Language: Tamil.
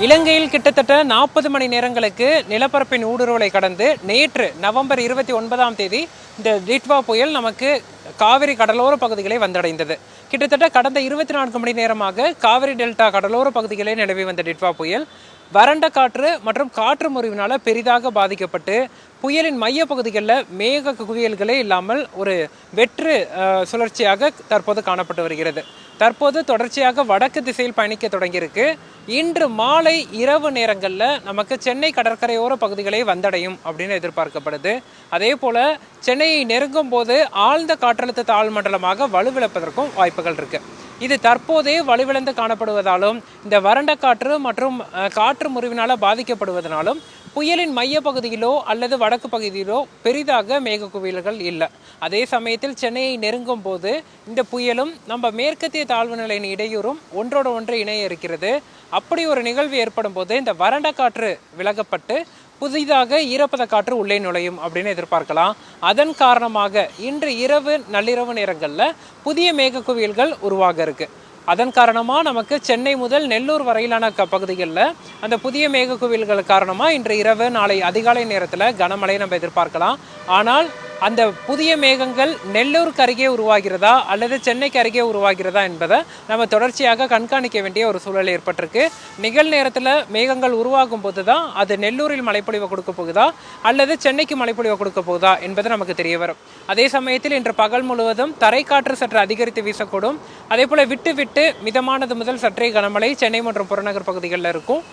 இலங்கையில் கிட்டத்தட்ட 40 மணி நேரங்களுக்கு நிலப்பரப்பின் ஊடுருவலை கடந்து நேற்று நவம்பர் 29ஆம் தேதி இந்த டிட்வா புயல் நமக்கு காவிரி கடலோர பகுதிகளை வந்தடைந்தது. கிட்டத்தட்ட கடந்த 24 மணி நேரமாக காவிரி டெல்டா கடலோர பகுதிகளே நிலவி வந்த டிட்வா புயல் வறண்ட காற்று மற்றும் காற்று முறிவினால பெரிதாக பாதிக்கப்பட்டு புயலின் மைய பகுதிகளில் மேக குவியல்களே இல்லாமல் ஒரு வெற்று சுழற்சியாக தற்போது காணப்பட்டு வருகிறது. தற்போது தொடர்ச்சியாக வடக்கு திசையில் பயணிக்க தொடங்கியிருக்கு. இன்று மாலை இரவு நேரங்களில் நமக்கு சென்னை கடற்கரையோர பகுதிகளை வந்தடையும் அப்படின்னு எதிர்பார்க்கப்படுது. அதே போல சென்னையை நெருங்கும் போது ஆழ்ந்த காற்றழுத்த தாழ்வு மண்டலமாக வலுவிழப்பதற்கும் வாய்ப்புகள் இருக்கு. இது தற்போதே வலுவிழந்து காணப்படுவதாலும் இந்த வறண்ட காற்று மற்றும் காற்று முறிவினால பாதிக்கப்படுவதனாலும் புயலின் மைய பகுதியிலோ அல்லது வடக்கு பகுதியிலோ பெரிதாக மேக குவியல்கள் இல்லை. அதே சமயத்தில் சென்னையை நெருங்கும் போது இந்த புயலும் நம்ம மேற்கத்திய தாழ்வு நிலையின் இடையூறும் ஒன்றோட ஒன்று இணைய இருக்கிறது. அப்படி ஒரு நிகழ்வு ஏற்படும் போது இந்த வறண்ட காற்று விலகப்பட்டு புதிதாக ஈரப்பத காற்று உள்ளே நுழையும் அப்படின்னு எதிர்பார்க்கலாம். அதன் காரணமாக இன்று இரவு நள்ளிரவு நேரங்களில் புதிய மேக குவியல்கள் உருவாக இருக்கு. அதன் காரணமாக நமக்கு சென்னை முதல் நெல்லூர் வரையிலான பகுதிகளில் அந்த புதிய மேக குவியல்கள் காரணமாக இன்று இரவு நாளை அதிகாலை நேரத்தில் கனமழை நம்ம எதிர்பார்க்கலாம். ஆனால் அந்த புதிய மேகங்கள் நெல்லூருக்கு அருகே உருவாகிறதா அல்லது சென்னைக்கு அருகே உருவாகிறதா என்பதை நம்ம தொடர்ச்சியாக கண்காணிக்க வேண்டிய ஒரு சூழல் ஏற்பட்டிருக்கு. நிகழ்நேரத்தில் மேகங்கள் உருவாகும் போது தான் அது நெல்லூரில் மழைப்பொழிவை கொடுக்க போகுதா அல்லது சென்னைக்கு மழைப்பொழிவை கொடுக்க போகுதா என்பது நமக்கு தெரிய வரும். அதே சமயத்தில் இன்று பகல் முழுவதும் தரைக்காற்று சற்று அதிகரித்து வீசக்கூடும். அதே போல விட்டு விட்டு மிதமானது முதல் சற்றே கனமழை சென்னை மற்றும் புறநகர் பகுதிகளில் இருக்கும்.